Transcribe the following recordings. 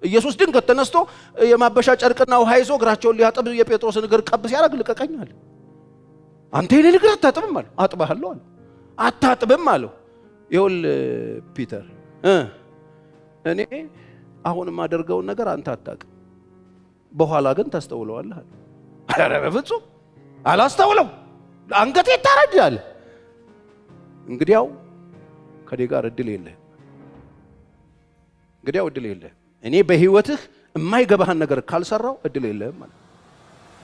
ኢየሱስ ድንገት ተነስቶ የማበሻ ጨርቅና ውሃ ይዞ እግራቸውን ሊያጥብ የጴጥሮስን እግር ቀብ ሲያደርግ ልቀቀኝ አለ። አንተ የኔን እግር አታጥብም አለ። አጥባለሁ አለ። አታጥብም አለው። ይኸውልህ ፒተር እኔ አሁን የማደርገውን ነገር አንተ አታውቅም፣ በኋላ ግን ታስተውለዋለህ አለ። ኧረ በፍጹም አላስተውለው፣ አንገቴ ይታረዳል። እንግዲያው ከኔ ጋር እድል የለህም። እንግዲያው እድል የለህም። እኔ በህይወትህ የማይገባህን ነገር ካልሰራው እድል የለህም ማለት።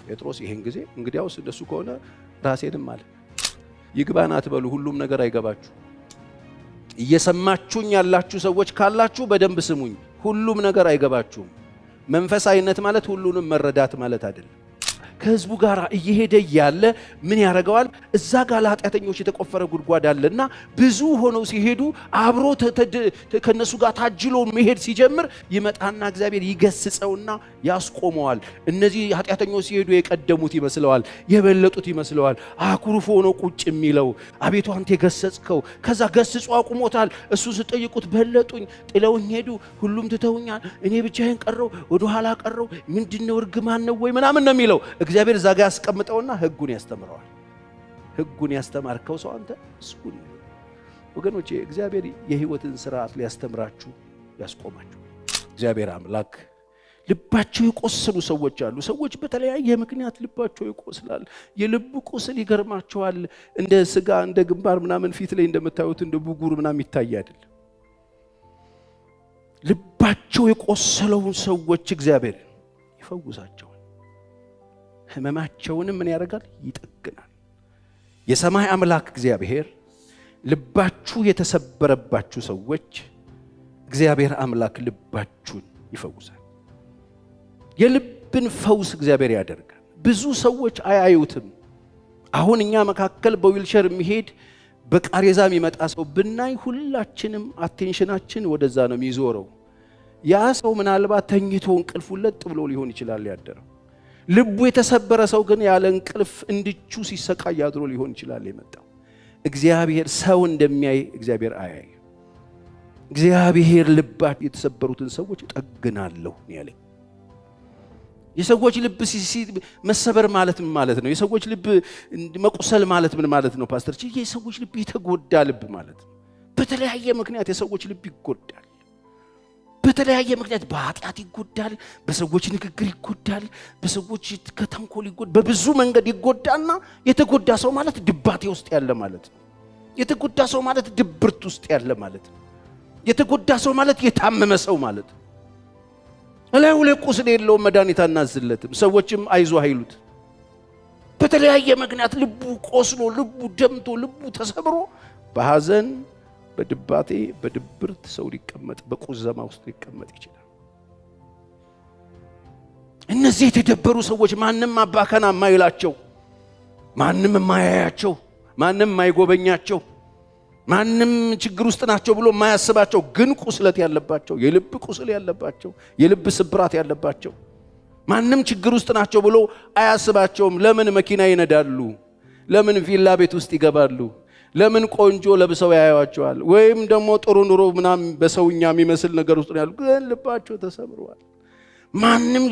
ጴጥሮስ ይሄን ጊዜ እንግዲያውስ እንደሱ ከሆነ ራሴንም አለ ይግባና አትበሉ፣ ሁሉም ነገር አይገባችሁ። እየሰማችሁኝ ያላችሁ ሰዎች ካላችሁ በደንብ ስሙኝ። ሁሉም ነገር አይገባችሁም። መንፈሳዊነት ማለት ሁሉንም መረዳት ማለት አይደለም። ከህዝቡ ጋር እየሄደ ያለ ምን ያደርገዋል? እዛ ጋር ለኃጢአተኞች የተቆፈረ ጉድጓድ አለና ብዙ ሆነው ሲሄዱ አብሮ ከነሱ ጋር ታጅሎ መሄድ ሲጀምር ይመጣና እግዚአብሔር ይገስጸውና ያስቆመዋል። እነዚህ ኃጢአተኞች ሲሄዱ የቀደሙት ይመስለዋል፣ የበለጡት ይመስለዋል። አኩርፎ ሆኖ ቁጭ የሚለው አቤቱ አንተ የገሰጽከው። ከዛ ገስጾ አቁሞታል። እሱ ሲጠይቁት በለጡኝ፣ ጥለውኝ ሄዱ፣ ሁሉም ትተውኛል፣ እኔ ብቻዬን ቀረው፣ ወደ ኋላ ቀረው፣ ምንድነው እርግማን ነው ወይ ምናምን ነው የሚለው። እግዚአብሔር ዛጋ ያስቀምጠውና ህጉን ያስተምረዋል። ህጉን ያስተማርከው ሰው አንተ እስኩን ወገኖቼ፣ እግዚአብሔር የህይወትን ስርዓት ሊያስተምራችሁ ያስቆማችሁ። እግዚአብሔር አምላክ ልባቸው የቆሰሉ ሰዎች አሉ። ሰዎች በተለያየ ምክንያት ልባቸው ይቆስላል። የልብ ቁስል ይገርማቸዋል። እንደ ስጋ እንደ ግንባር ምናምን ፊት ላይ እንደምታዩት እንደ ብጉር ምናምን ይታይ አይደለም። ልባቸው የቆሰለውን ሰዎች እግዚአብሔር ይፈውሳቸው። ህመማቸውንም ምን ያደርጋል? ይጠግናል። የሰማይ አምላክ እግዚአብሔር ልባችሁ የተሰበረባችሁ ሰዎች እግዚአብሔር አምላክ ልባችሁን ይፈውሳል። የልብን ፈውስ እግዚአብሔር ያደርጋል። ብዙ ሰዎች አያዩትም። አሁን እኛ መካከል በዊልቸር የሚሄድ በቃሬዛ የሚመጣ ሰው ብናይ ሁላችንም አቴንሽናችን ወደዛ ነው የሚዞረው። ያ ሰው ምናልባት ተኝቶ እንቅልፉ ለጥ ብሎ ሊሆን ይችላል ያደረው። ልቡ የተሰበረ ሰው ግን ያለ እንቅልፍ እንድቹ ሲሰቃይ አድሮ ሊሆን ይችላል የመጣው። እግዚአብሔር ሰው እንደሚያይ እግዚአብሔር አያይ። እግዚአብሔር ልባቸው የተሰበሩትን ሰዎች ጠግናለሁ ያለኝ። የሰዎች ልብ መሰበር ማለት ምን ማለት ነው? የሰዎች ልብ መቁሰል ማለት ምን ማለት ነው? ፓስተር የሰዎች ልብ የተጎዳ ልብ ማለት ነው። በተለያየ ምክንያት የሰዎች ልብ ይጎዳል። በተለያየ ምክንያት በኃጢአት ይጎዳል፣ በሰዎች ንግግር ይጎዳል፣ በሰዎች ከተንኮል ይጎዳል፣ በብዙ መንገድ ይጎዳና የተጎዳ ሰው ማለት ድባቴ ውስጥ ያለ ማለት ነው። የተጎዳ ሰው ማለት ድብርት ውስጥ ያለ ማለት ነው። የተጎዳ ሰው ማለት የታመመ ሰው ማለት ነው። እላዩ ላይ ቁስል የለውም፣ መድኃኒት አናዝለትም፣ ሰዎችም አይዞ አይሉት። በተለያየ ምክንያት ልቡ ቆስሎ፣ ልቡ ደምቶ፣ ልቡ ተሰብሮ በሐዘን በድባቴ በድብርት ሰው ሊቀመጥ በቁዘማ ውስጥ ሊቀመጥ ይችላል። እነዚህ የተደበሩ ሰዎች ማንም አባከና የማይላቸው፣ ማንም የማያያቸው፣ ማንም የማይጎበኛቸው፣ ማንም ችግር ውስጥ ናቸው ብሎ የማያስባቸው ግን ቁስለት ያለባቸው፣ የልብ ቁስል ያለባቸው፣ የልብ ስብራት ያለባቸው፣ ማንም ችግር ውስጥ ናቸው ብሎ አያስባቸውም። ለምን መኪና ይነዳሉ? ለምን ቪላ ቤት ውስጥ ይገባሉ? ለምን ቆንጆ ለብሰው ያያዋቸዋል? ወይም ደግሞ ጥሩ ኑሮ ምናም በሰውኛ የሚመስል ነገር ውስጥ ያሉ ግን ልባቸው ተሰብሯል። ማንም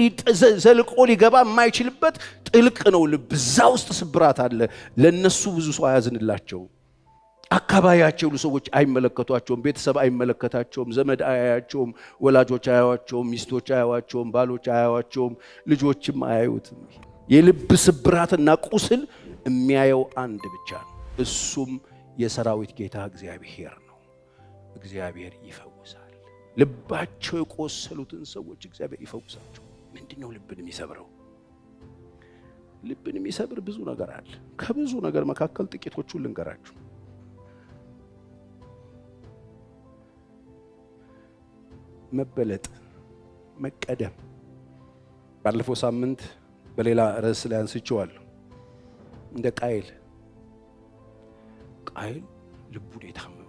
ዘልቆ ሊገባ የማይችልበት ጥልቅ ነው ልብ። እዛ ውስጥ ስብራት አለ። ለነሱ ብዙ ሰው አያዝንላቸው። አካባቢያቸው ሰዎች አይመለከቷቸውም። ቤተሰብ አይመለከታቸውም። ዘመድ አያያቸውም። ወላጆች አያዋቸውም። ሚስቶች አያዋቸውም። ባሎች አያዋቸውም። ልጆችም አያዩትም። የልብ ስብራትና ቁስል የሚያየው አንድ ብቻ ነው። እሱም የሰራዊት ጌታ እግዚአብሔር ነው። እግዚአብሔር ይፈውሳል። ልባቸው የቆሰሉትን ሰዎች እግዚአብሔር ይፈውሳቸው። ምንድነው ልብን የሚሰብረው? ልብን የሚሰብር ብዙ ነገር አለ። ከብዙ ነገር መካከል ጥቂቶቹን ልንገራችሁ። መበለጥ፣ መቀደም። ባለፈው ሳምንት በሌላ ርዕስ ላይ አንስቼዋለሁ። እንደ ቃየል ልቡን የታመመው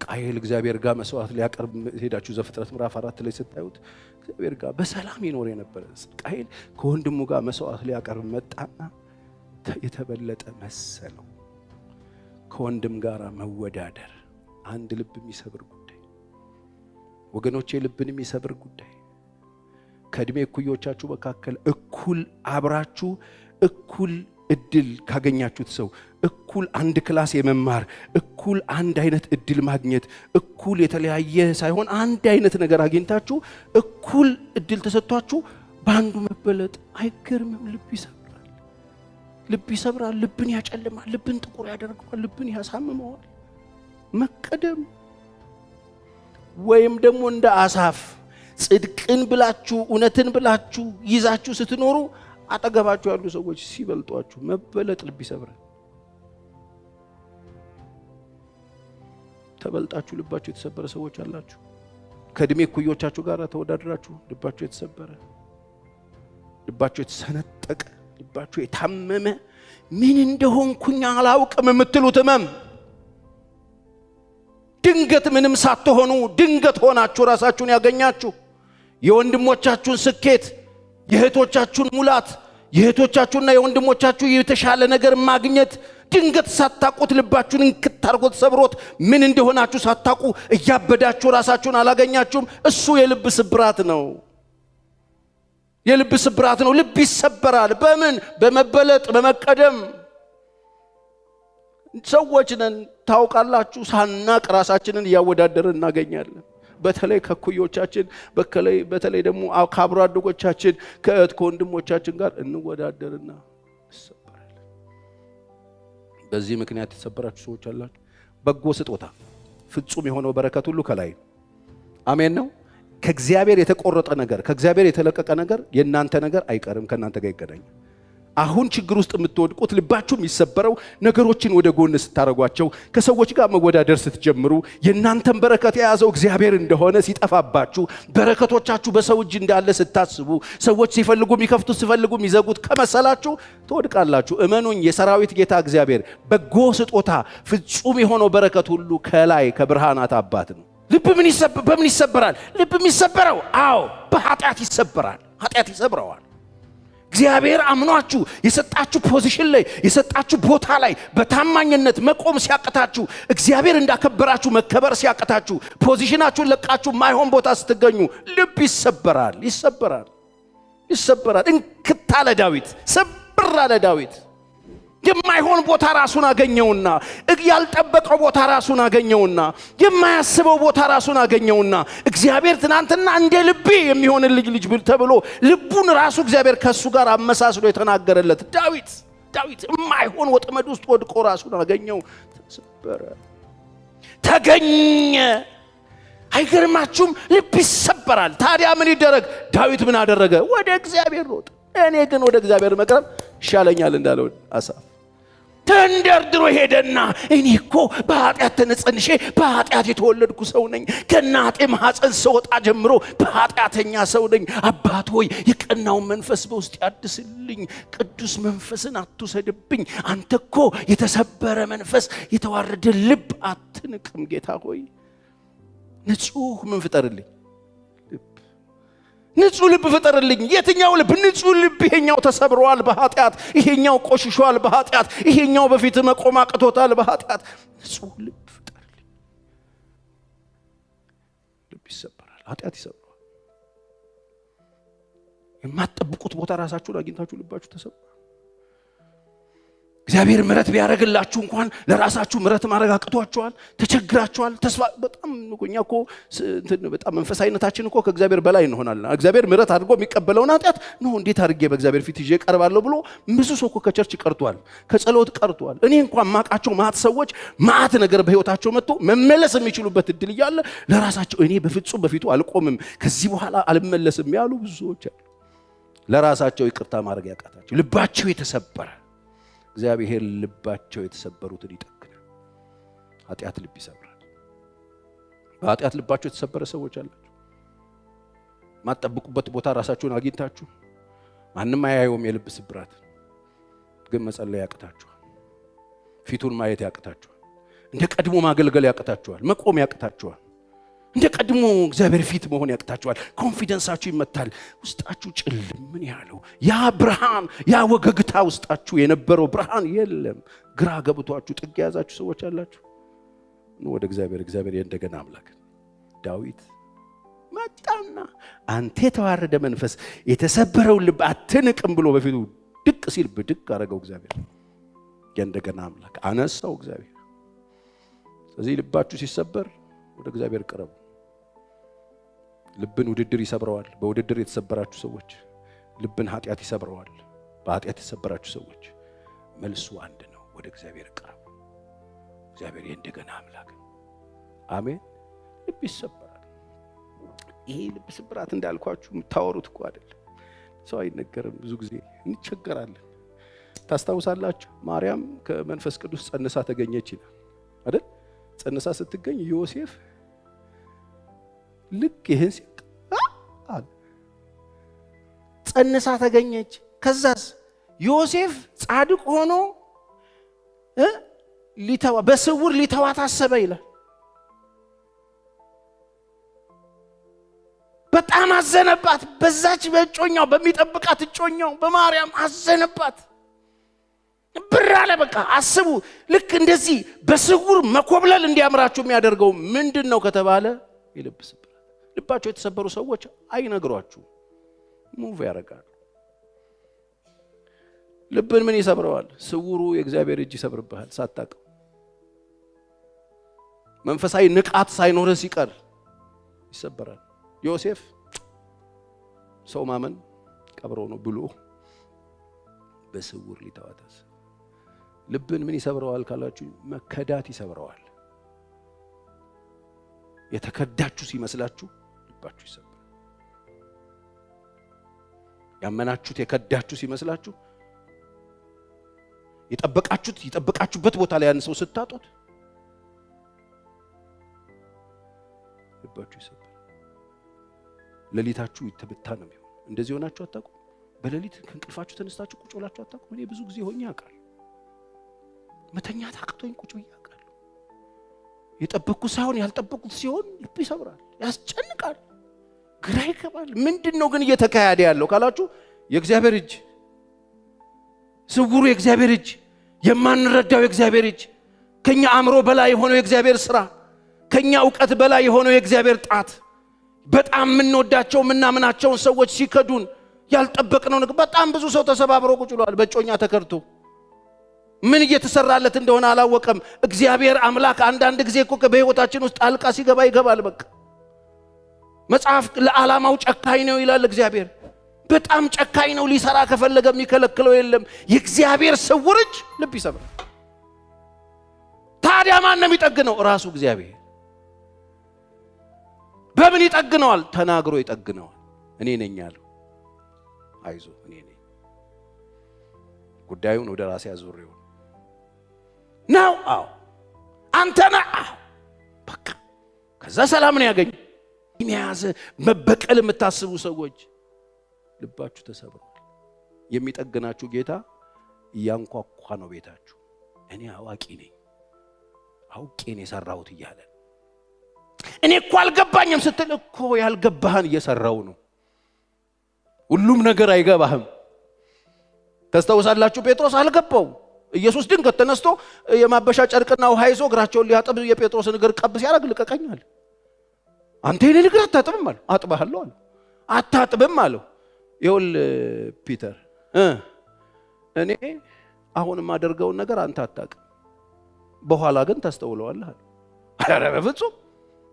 ቃየል እግዚአብሔር ጋር መስዋዕት ሊያቀርብ ሄዳችሁ ዘፍጥረት ምዕራፍ 4 ላይ ስታዩት እግዚአብሔር ጋር በሰላም ይኖር የነበረ ቃየል ከወንድሙ ጋር መስዋዕት ሊያቀርብ መጣና የተበለጠ መሰለው። ከወንድም ጋር መወዳደር አንድ ልብ የሚሰብር ጉዳይ። ወገኖቼ ልብን የሚሰብር ጉዳይ ከእድሜ እኩዮቻችሁ መካከል እኩል አብራችሁ እኩል እድል ካገኛችሁት ሰው እኩል አንድ ክላስ የመማር እኩል አንድ አይነት እድል ማግኘት እኩል የተለያየ ሳይሆን አንድ አይነት ነገር አግኝታችሁ እኩል እድል ተሰጥቷችሁ በአንዱ መበለጥ አይገርምም? ልብ ይሰብራል፣ ልብን ያጨልማል፣ ልብን ጥቁር ያደርገዋል፣ ልብን ያሳምመዋል። መቀደም ወይም ደግሞ እንደ አሳፍ ጽድቅን ብላችሁ እውነትን ብላችሁ ይዛችሁ ስትኖሩ አጠገባችሁ ያሉ ሰዎች ሲበልጧችሁ መበለጥ ልብ ይሰብራል። ተበልጣችሁ ልባችሁ የተሰበረ ሰዎች አላችሁ። ከእድሜ እኩዮቻችሁ ጋር ተወዳድራችሁ ልባችሁ የተሰበረ፣ ልባችሁ የተሰነጠቀ፣ ልባችሁ የታመመ ምን እንደሆንኩኝ አላውቅም የምትሉት ህመም ድንገት ምንም ሳትሆኑ ድንገት ሆናችሁ ራሳችሁን ያገኛችሁ የወንድሞቻችሁን ስኬት የእህቶቻችሁን ሙላት የእህቶቻችሁና የወንድሞቻችሁ የተሻለ ነገር ማግኘት ድንገት ሳታቁት ልባችሁን እንክታርጎት ሰብሮት ምን እንደሆናችሁ ሳታቁ እያበዳችሁ ራሳችሁን አላገኛችሁም? እሱ የልብ ስብራት ነው። የልብ ስብራት ነው። ልብ ይሰበራል። በምን? በመበለጥ በመቀደም። ሰዎች ነን ታውቃላችሁ፣ ሳናቅ ራሳችንን እያወዳደርን እናገኛለን። በተለይ ከኩዮቻችን በተለይ ደግሞ ከአብሮ አደጎቻችን ከእህት ከወንድሞቻችን ጋር እንወዳደርና እንሰበራለን። በዚህ ምክንያት የተሰበራችሁ ሰዎች አላችሁ። በጎ ስጦታ ፍጹም የሆነው በረከት ሁሉ ከላይ አሜን ነው። ከእግዚአብሔር የተቆረጠ ነገር ከእግዚአብሔር የተለቀቀ ነገር የእናንተ ነገር አይቀርም፣ ከእናንተ ጋር ይገናኛል። አሁን ችግር ውስጥ የምትወድቁት ልባችሁ የሚሰበረው ነገሮችን ወደ ጎን ስታረጓቸው ከሰዎች ጋር መወዳደር ስትጀምሩ የእናንተን በረከት የያዘው እግዚአብሔር እንደሆነ ሲጠፋባችሁ በረከቶቻችሁ በሰው እጅ እንዳለ ስታስቡ ሰዎች ሲፈልጉ የሚከፍቱት ሲፈልጉ የሚዘጉት ከመሰላችሁ ትወድቃላችሁ። እመኑኝ የሰራዊት ጌታ እግዚአብሔር በጎ ስጦታ ፍጹም የሆነው በረከት ሁሉ ከላይ ከብርሃናት አባት ነው። ልብ በምን ይሰበራል? ልብ የሚሰበረው አዎ በኃጢአት ይሰበራል። ኃጢአት ይሰብረዋል። እግዚአብሔር አምኗችሁ የሰጣችሁ ፖዚሽን ላይ የሰጣችሁ ቦታ ላይ በታማኝነት መቆም ሲያቅታችሁ እግዚአብሔር እንዳከበራችሁ መከበር ሲያቅታችሁ ፖዚሽናችሁን ለቃችሁ ማይሆን ቦታ ስትገኙ ልብ ይሰበራል። እንክታለ ዳዊት ሰብራለ ዳዊት የማይሆን ቦታ ራሱን አገኘውና ያልጠበቀው ቦታ ራሱን አገኘውና የማያስበው ቦታ ራሱን አገኘውና እግዚአብሔር ትናንትና እንደ ልቤ የሚሆንልኝ ልጅ ተብሎ ልቡን ራሱ እግዚአብሔር ከሱ ጋር አመሳስሎ የተናገረለት ዳዊት የማይሆን ወጥመድ ውስጥ ወድቆ ራሱን አገኘው፣ ተሰበረ፣ ተገኘ። አይገርማችሁም? ልብ ይሰበራል። ታዲያ ምን ይደረግ? ዳዊት ምን አደረገ? ወደ እግዚአብሔር ሮጠ። እኔ ግን ወደ እግዚአብሔር መቅረብ ይሻለኛል እንዳለው አሳፍ ተንደርድሮ ሄደና እኔ እኮ በኃጢአት ተነጽንሼ በኃጢአት የተወለድኩ ሰው ነኝ። ከእናቴ ማህፀን ስወጣ ጀምሮ በኃጢአተኛ ሰው ነኝ። አባት ሆይ የቀናውን መንፈስ በውስጥ ያድስልኝ፣ ቅዱስ መንፈስን አትውሰድብኝ። አንተ እኮ የተሰበረ መንፈስ የተዋረደ ልብ አትንቅም። ጌታ ሆይ ንጹህ ምን ፍጠርልኝ? ንጹህ ልብ ፍጠርልኝ። የትኛው ልብ? ንጹህ ልብ። ይሄኛው ተሰብሯል በኃጢአት፣ ይሄኛው ቆሽሿል በኃጢአት፣ ይሄኛው በፊት መቆም አቅቶታል በኃጢአት። ንጹህ ልብ ፍጠርልኝ። ልብ ይሰበራል፣ ኃጢአት ይሰብረዋል። የማትጠብቁት ቦታ ራሳችሁን አግኝታችሁ ልባችሁ ተሰብሯል። እግዚአብሔር ምሕረት ቢያደርግላችሁ እንኳን ለራሳችሁ ምሕረት ማድረግ አቅቷችኋል፣ ተቸግራችኋል፣ ተስፋ በጣም እኮ በጣም መንፈሳዊነታችን እኮ ከእግዚአብሔር በላይ እንሆናለን። እግዚአብሔር ምሕረት አድርጎ የሚቀበለውን ኃጢአት ነው እንዴት አድርጌ በእግዚአብሔር ፊት ይዤ ቀርባለሁ ብሎ ብዙ ሰው እኮ ከቸርች ቀርቷል፣ ከጸሎት ቀርቷል። እኔ እንኳን ማቃቸው ማት ሰዎች ማት ነገር በህይወታቸው መጥቶ መመለስ የሚችሉበት እድል እያለ ለራሳቸው እኔ በፍጹም በፊቱ አልቆምም ከዚህ በኋላ አልመለስም ያሉ ብዙ ሰዎች አሉ። ለራሳቸው ይቅርታ ማድረግ ያቃታቸው ልባቸው የተሰበረ እግዚአብሔር ልባቸው የተሰበሩትን ይጠግናል። ኃጢአት ልብ ይሰብራል። በኃጢአት ልባቸው የተሰበረ ሰዎች አላችሁ። ማትጠብቁበት ቦታ ራሳችሁን አግኝታችሁ ማንም አያየውም የልብ ስብራት ግን መጸለይ ያቅታችኋል። ፊቱን ማየት ያቅታችኋል። እንደ ቀድሞ ማገልገል ያቅታችኋል። መቆም ያቅታችኋል። እንደ ቀድሞ እግዚአብሔር ፊት መሆን ያቅታችኋል። ኮንፊደንሳችሁ ይመታል። ውስጣችሁ ጭልም ምን ያለው ያ ብርሃን ያ ወገግታ ውስጣችሁ የነበረው ብርሃን የለም። ግራ ገብቷችሁ ጥግ ያዛችሁ ሰዎች አላችሁ። ወደ እግዚአብሔር እንደገና አምላክ ዳዊት መጣና አንተ የተዋረደ መንፈስ የተሰበረውን ልብ አትንቅም ብሎ በፊቱ ድቅ ሲል ብድቅ አረገው እግዚአብሔር። እንደገና አምላክ አነሳው እግዚአብሔር። ስለዚህ ልባችሁ ሲሰበር ወደ እግዚአብሔር ቅረቡ። ልብን ውድድር ይሰብረዋል። በውድድር የተሰበራችሁ ሰዎች ልብን ኃጢአት ይሰብረዋል። በኃጢአት የተሰበራችሁ ሰዎች መልሱ አንድ ነው፣ ወደ እግዚአብሔር ቅረቡ። እግዚአብሔር እንደገና አምላክ አሜን። ልብ ይሰበራል። ይሄ ልብ ስብራት እንዳልኳችሁ የምታወሩት እኮ አይደለም፣ ሰው አይነገርም። ብዙ ጊዜ እንቸገራለን። ታስታውሳላችሁ ማርያም ከመንፈስ ቅዱስ ጸንሳ ተገኘች ይላል አይደል? ጸንሳ ስትገኝ ዮሴፍ ልክ ይሄን ሲል ጸንሳ ተገኘች። ከዛስ ዮሴፍ ጻድቅ ሆኖ በስውር ሊተዋ ታሰበ ይላል። በጣም አዘነባት። በዛች በእጮኛው በሚጠብቃት እጮኛው በማርያም አዘነባት። ብር አለ። በቃ አስቡ። ልክ እንደዚህ በስውር መኮብለል እንዲያምራችሁ የሚያደርገው ምንድነው ከተባለ የልብ ስብራት። ልባቸው የተሰበሩ ሰዎች አይነግሯችሁ፣ ሙቭ ያደርጋሉ። ልብን ምን ይሰብረዋል? ስውሩ የእግዚአብሔር እጅ ይሰብርብሃል ሳታውቀው። መንፈሳዊ ንቃት ሳይኖር ሲቀር ይሰበራል። ዮሴፍ ሰው ማመን ቀብሮ ነው ብሎ በስውር ሊተዋታስ። ልብን ምን ይሰብረዋል ካላችሁ መከዳት ይሰብረዋል። የተከዳችሁ ሲመስላችሁ ልባችሁ ይሰብራል። ያመናችሁት የከዳችሁ ሲመስላችሁ የጠበቃችሁበት ቦታ ላይ ያን ሰው ስታጡት ልባችሁ ይሰብራል። ሌሊታችሁ ይተበታ ነው የሚሆነው። እንደዚህ ሆናችሁ አታውቁም? በሌሊት ከእንቅልፋችሁ ተነስታችሁ ቁጭ ብላችሁ አታውቁም? እኔ ብዙ ጊዜ ሆኜ አውቃለሁ። መተኛት አቅቶኝ ቁጭ ብዬ አውቃለሁ። የጠበቅኩት ሳይሆን ያልጠበቅኩት ሲሆን ልብ ይሰብራል፣ ያስጨንቃል፣ ግራ ይገባል። ምንድነው ግን እየተካሄደ ያለው ካላችሁ የእግዚአብሔር እጅ፣ ስውሩ የእግዚአብሔር እጅ፣ የማንረዳው የእግዚአብሔር እጅ፣ ከኛ አእምሮ በላይ የሆነው የእግዚአብሔር ስራ፣ ከኛ ዕውቀት በላይ የሆነው የእግዚአብሔር ጣት በጣም የምንወዳቸው የምናምናቸውን ሰዎች ሲከዱን ያልጠበቅነው ነገር። በጣም ብዙ ሰው ተሰባብሮ ቁጭ ብሏል በጮኛ ተከርቶ። ምን እየተሰራለት እንደሆነ አላወቀም። እግዚአብሔር አምላክ አንዳንድ ጊዜ እኮ በህይወታችን ውስጥ ጣልቃ ሲገባ ይገባል። በቃ መጽሐፍ ለዓላማው ጨካኝ ነው ይላል እግዚአብሔር። በጣም ጨካኝ ነው። ሊሰራ ከፈለገ የሚከለክለው የለም። የእግዚአብሔር ስውር እጅ ልብ ይሰብራል። ታዲያ ማን ነው የሚጠግነው? ራሱ እግዚአብሔር። በምን ይጠግነዋል? ተናግሮ ይጠግነዋል። እኔ ነኝ ያለው። አይዞ እኔ ነኝ። ጉዳዩን ወደ ራሴ አዙሬው ነው። አዎ አንተ ነህ። በቃ ከዛ ሰላም ነው ያገኝ። የሚያዘ መበቀል የምታስቡ ሰዎች ልባችሁ ተሰብሯል። የሚጠግናችሁ ጌታ እያንኳኳ ነው ቤታችሁ። እኔ አዋቂ ነኝ፣ አውቄ ነው የሰራሁት እያለ እኔ እኮ አልገባኝም ስትል እኮ ያልገባህን እየሰራው ነው። ሁሉም ነገር አይገባህም። ተስተውሳላችሁ ጴጥሮስ አልገባው። ኢየሱስ ድንገት ተነስቶ የማበሻ ጨርቅና ውሃ ይዞ እግራቸውን ሊያጥብ የጴጥሮስን እግር ቀብ ሲያደርግ ልቀቀኛል። አንተ የኔን እግር አታጥብም አለው። አጥብሃለሁ አለው። አታጥብም አለው። ይኸውልህ ፒተር እኔ አሁን የማደርገውን ነገር አንተ አታውቅም፣ በኋላ ግን ታስተውለዋለህ አለው። ኧረ በፍጹም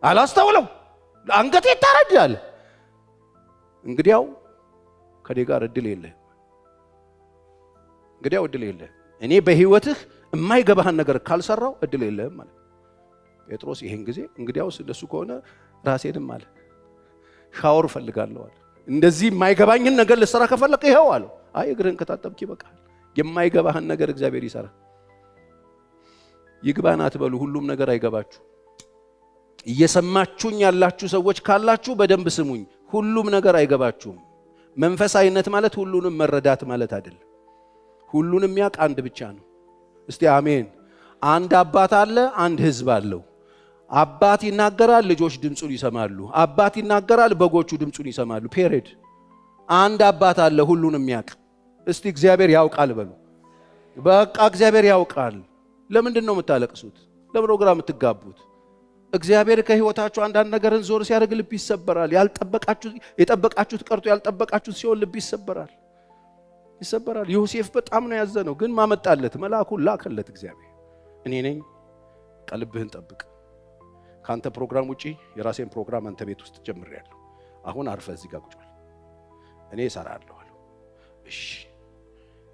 አላስተውለው፣ አንገቴ ይታረዳል። እንግዲያው ከኔ ጋር እድል የለህም። እንግዲያው እድል የለህም። እኔ በህይወትህ የማይገባህን ነገር ካልሰራው እድል የለህም ማለት። ጴጥሮስ ይሄን ጊዜ እንግዲያውስ እንደሱ ከሆነ ራሴንም አለ ሻወር ፈልጋለሁ አለ። እንደዚህ የማይገባኝን ነገር ልሰራ ከፈለክ ይሄው አለው። አይ እግርህን ከታጠብክ ይበቃል። የማይገባህን ነገር እግዚአብሔር ይሰራ። ይግባና አትበሉ። ሁሉም ነገር አይገባችሁ። እየሰማችሁኝ ያላችሁ ሰዎች ካላችሁ በደንብ ስሙኝ። ሁሉም ነገር አይገባችሁም። መንፈሳዊነት ማለት ሁሉንም መረዳት ማለት አይደለም። ሁሉንም የሚያውቅ አንድ ብቻ ነው። እስቲ አሜን። አንድ አባት አለ፣ አንድ ህዝብ አለው። አባት ይናገራል፣ ልጆች ድምጹን ይሰማሉ። አባት ይናገራል፣ በጎቹ ድምጹን ይሰማሉ። ፔሬድ። አንድ አባት አለ፣ ሁሉንም የሚያውቅ። እስቲ እግዚአብሔር ያውቃል በሉ። በቃ እግዚአብሔር ያውቃል። ለምንድን ነው የምታለቅሱት? ለምን ነው ግራ የምትጋቡት? እግዚአብሔር ከህይወታችሁ አንዳንድ ነገርን ዞር ሲያደርግ ልብ ይሰበራል። የጠበቃችሁት ቀርቶ ያልጠበቃችሁት ሲሆን ልብ ይሰበራል። ዮሴፍ በጣም ነው ያዘነው። ግን ማመጣለት መልአኩን ላከለት እግዚአብሔር። እኔ ነኝ ቀልብህን ጠብቅ፣ ካንተ ፕሮግራም ውጪ የራሴን ፕሮግራም አንተ ቤት ውስጥ ጀምሬያለሁ። አሁን አርፈህ እዚህ ጋር ቁጭ በል፣ እኔ እሰራለሁ አለው። እሺ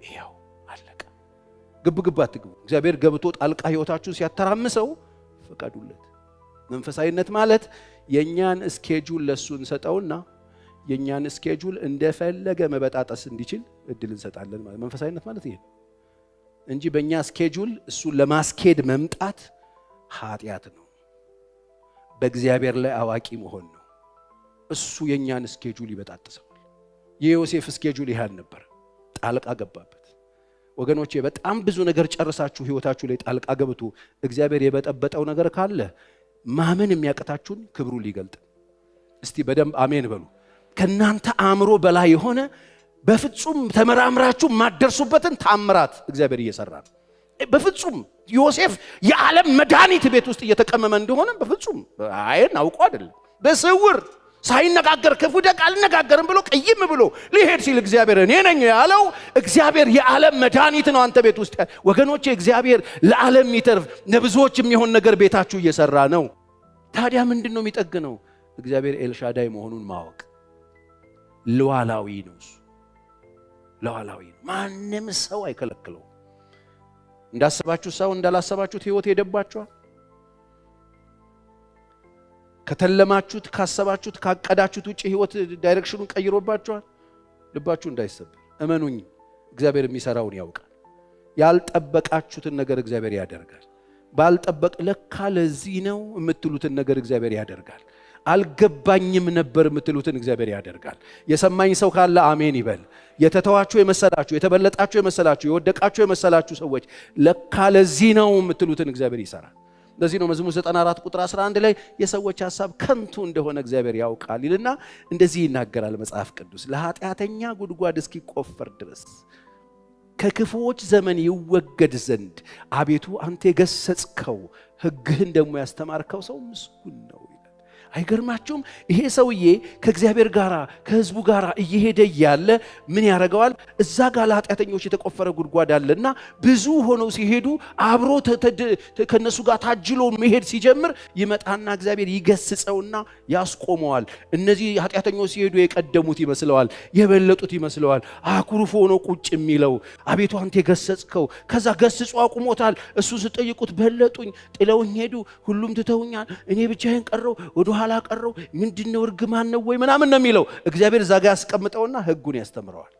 ይሄው አለቀ። ግብ አትግቡ። እግዚአብሔር ገብቶ ጣልቃ ህይወታችሁን ሲያተራምሰው ፈቀዱለት። መንፈሳዊነት ማለት የኛን ስኬጁል ለሱ እንሰጠውና የኛን ስኬጁል እንደፈለገ መበጣጠስ እንዲችል እድል እንሰጣለን ማለት መንፈሳዊነት ማለት ይሄ እንጂ በእኛ ስኬጁል እሱን ለማስኬድ መምጣት ኃጢአት ነው። በእግዚአብሔር ላይ አዋቂ መሆን ነው። እሱ የኛን ስኬጁል ይበጣጥሰዋል። የዮሴፍ ስኬጁል ይሃል ነበር፣ ጣልቃ ገባበት። ወገኖቼ በጣም ብዙ ነገር ጨርሳችሁ ህይወታችሁ ላይ ጣልቃ ገብቶ እግዚአብሔር የበጠበጠው ነገር ካለ ማመን የሚያቀታችሁን ክብሩ ሊገልጥ። እስቲ በደንብ አሜን በሉ። ከናንተ አእምሮ በላይ የሆነ በፍጹም ተመራምራችሁ ማደርሱበትን ታምራት እግዚአብሔር እየሰራ ነው። በፍጹም ዮሴፍ የዓለም መድኃኒት ቤት ውስጥ እየተቀመመ እንደሆነ በፍጹም አይን አውቆ አይደለም፣ በስውር ሳይነጋገር ክፉ ደግ አልነጋገርም ብሎ ቀይም ብሎ ሊሄድ ሲል እግዚአብሔር እኔ ነኝ ያለው እግዚአብሔር የዓለም መድኃኒት ነው አንተ ቤት ውስጥ። ወገኖቼ እግዚአብሔር ለዓለም የሚተርፍ ለብዙዎች የሚሆን ነገር ቤታችሁ እየሰራ ነው። ታዲያ ምንድነው የሚጠግነው? እግዚአብሔር ኤልሻዳይ መሆኑን ማወቅ። ሉዓላዊ ነው እሱ፣ ሉዓላዊ ነው። ማንም ሰው አይከለክለው። እንዳሰባችሁ ሰው እንዳላሰባችሁት ህይወት ሄደባችኋል። ከተለማችሁት ካሰባችሁት ካቀዳችሁት ውጪ ህይወት ዳይሬክሽኑን ቀይሮባችኋል። ልባችሁ እንዳይሰበር እመኑኝ፣ እግዚአብሔር የሚሰራውን ያውቃል። ያልጠበቃችሁትን ነገር እግዚአብሔር ያደርጋል። ባልጠበቅ ለካ ለዚህ ነው የምትሉትን ነገር እግዚአብሔር ያደርጋል። አልገባኝም ነበር የምትሉትን እግዚአብሔር ያደርጋል። የሰማኝ ሰው ካለ አሜን ይበል። የተተዋችሁ የመሰላችሁ፣ የተበለጣችሁ የመሰላችሁ፣ የወደቃችሁ የመሰላችሁ ሰዎች ለካ ለዚህ ነው የምትሉትን እግዚአብሔር ይሰራል። ለዚህ ነው መዝሙር 94 ቁጥር 11 ላይ የሰዎች ሐሳብ ከንቱ እንደሆነ እግዚአብሔር ያውቃል ይልና እንደዚህ ይናገራል መጽሐፍ ቅዱስ። ለኃጢአተኛ ጉድጓድ እስኪቆፈር ድረስ ከክፉዎች ዘመን ይወገድ ዘንድ አቤቱ አንተ የገሰጽከው ሕግህን ደግሞ ያስተማርከው ሰው ምስጉን ነው። አይገርማችሁም? ይሄ ሰውዬ ከእግዚአብሔር ጋር ከህዝቡ ጋር እየሄደ ያለ ምን ያደርገዋል? እዛ ጋር ለኃጢአተኞች የተቆፈረ ጉድጓድ አለና ብዙ ሆነው ሲሄዱ አብሮ ከነሱ ጋር ታጅሎ መሄድ ሲጀምር ይመጣና እግዚአብሔር ይገስጸውና ያስቆመዋል። እነዚህ ኃጢአተኞች ሲሄዱ የቀደሙት ይመስለዋል፣ የበለጡት ይመስለዋል። አኩርፎ ሆኖ ቁጭ የሚለው አቤቱ አንተ የገሰጽከው። ከዛ ገስጾ አቁሞታል። እሱ ስጠይቁት በለጡኝ፣ ጥለውኝ ሄዱ፣ ሁሉም ትተውኛል፣ እኔ ብቻዬን ቀረው፣ ወደ ኋላ ቀረው፣ ምንድነው እርግማን ነው ወይ ምናምን ነው የሚለው። እግዚአብሔር ዛጋ ያስቀምጠውና ህጉን ያስተምረዋል።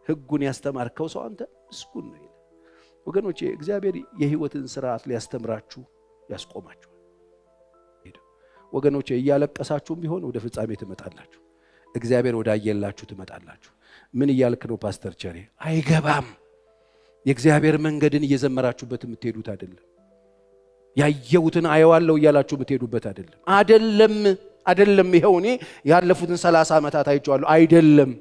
ህጉን ያስተማርከው ሰው አንተ ምስጉን ነው ይላል። ወገኖቼ እግዚአብሔር የህይወትን ስርዓት ሊያስተምራችሁ ያስቆማችኋል። ወገኖቼ እያለቀሳችሁም ቢሆን ወደ ፍጻሜ ትመጣላችሁ። እግዚአብሔር ወዳየላችሁ ትመጣላችሁ። ምን እያልክ ነው ፓስተር ቸሬ? አይገባም። የእግዚአብሔር መንገድን እየዘመራችሁበት የምትሄዱት አይደለም። ያየሁትን አየዋለሁ እያላችሁ የምትሄዱበት አይደለም። ይሄው እኔ ያለፉትን 30 ዓመታት አይቼዋለሁ። አይደለም።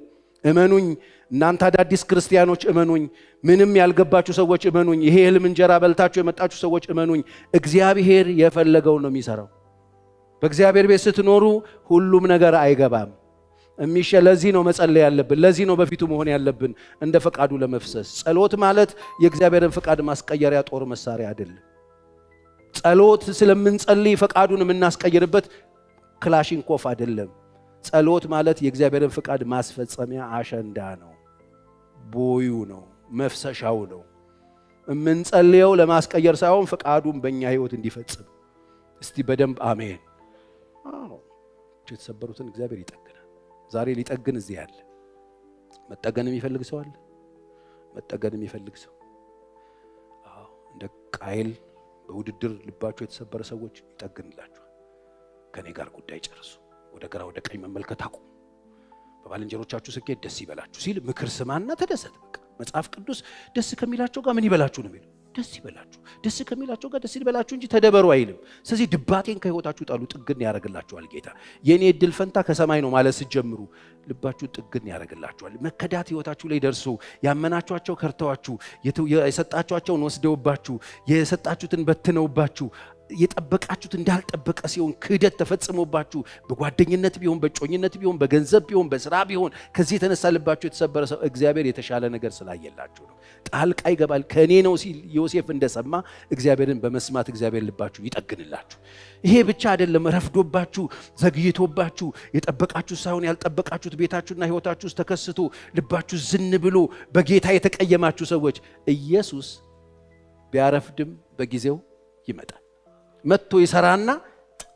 እመኑኝ፣ እናንተ አዳዲስ ክርስቲያኖች እመኑኝ፣ ምንም ያልገባችሁ ሰዎች እመኑኝ፣ ይሄ ህልም እንጀራ በልታችሁ የመጣችሁ ሰዎች እመኑኝ፣ እግዚአብሔር የፈለገው ነው የሚሰራው። በእግዚአብሔር ቤት ስትኖሩ ሁሉም ነገር አይገባም። ለዚህ ነው መጸለይ ያለብን። ለዚህ ነው በፊቱ መሆን ያለብን እንደ ፈቃዱ ለመፍሰስ። ጸሎት ማለት የእግዚአብሔርን ፈቃድ ማስቀየሪያ ጦር መሳሪያ አይደለም። ጸሎት ስለምንጸልይ ፈቃዱን የምናስቀይርበት ክላሽንኮፍ አይደለም። ጸሎት ማለት የእግዚአብሔርን ፈቃድ ማስፈጸሚያ አሸንዳ ነው፣ ቦዩ ነው፣ መፍሰሻው ነው። የምንጸልየው ለማስቀየር ሳይሆን ፈቃዱን በእኛ ህይወት እንዲፈጽም። እስቲ በደንብ አሜን። የተሰበሩትን እግዚአብሔር ይጠግናል። ዛሬ ሊጠግን እዚህ ያለ መጠገን የሚፈልግ ሰው አለ። መጠገን የሚፈልግ ሰው እንደ ቃየል በውድድር ልባቸው የተሰበረ ሰዎች ይጠግንላችኋል። ከኔ ጋር ጉዳይ ጨርሱ፣ ወደ ግራ ወደ ቀኝ መመልከት አቁሙ፣ በባልንጀሮቻችሁ ስኬት ደስ ይበላችሁ ሲል ምክር ስማና ተደሰት። በቃ መጽሐፍ ቅዱስ ደስ ከሚላቸው ጋር ምን ይበላችሁ ነው የሚለው። ደስ ይበላችሁ፣ ደስ ከሚላቸው ጋር ደስ ይበላችሁ እንጂ ተደበሩ አይልም። ስለዚህ ድባቴን ከህይወታችሁ ጣሉ፣ ጥግን ያደርግላችኋል ጌታ። የኔ እድል ፈንታ ከሰማይ ነው ማለት ስትጀምሩ ልባችሁ ጥግን ያደርግላችኋል። መከዳት ህይወታችሁ ላይ ደርሶ ያመናችኋቸው ከርተዋችሁ፣ የሰጣችኋቸውን ወስደውባችሁ፣ የሰጣችሁትን በትነውባችሁ የጠበቃችሁት እንዳልጠበቀ ሲሆን ክህደት ተፈጽሞባችሁ በጓደኝነት ቢሆን በጮኝነት ቢሆን በገንዘብ ቢሆን በስራ ቢሆን ከዚህ የተነሳ ልባችሁ የተሰበረ ሰው እግዚአብሔር የተሻለ ነገር ስላየላችሁ ነው ጣልቃ ይገባል። ከኔ ነው ሲል ዮሴፍ እንደሰማ እግዚአብሔርን በመስማት እግዚአብሔር ልባችሁ ይጠግንላችሁ። ይሄ ብቻ አይደለም፣ ረፍዶባችሁ ዘግይቶባችሁ የጠበቃችሁ ሳይሆን ያልጠበቃችሁት ቤታችሁና ህይወታችሁ ውስጥ ተከስቶ ልባችሁ ዝን ብሎ በጌታ የተቀየማችሁ ሰዎች ኢየሱስ ቢያረፍድም በጊዜው ይመጣል። መጥቶ ይሰራና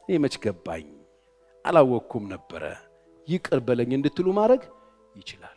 እኔ መች ገባኝ አላወቅኩም ነበረ ይቅር በለኝ እንድትሉ ማድረግ ይችላል።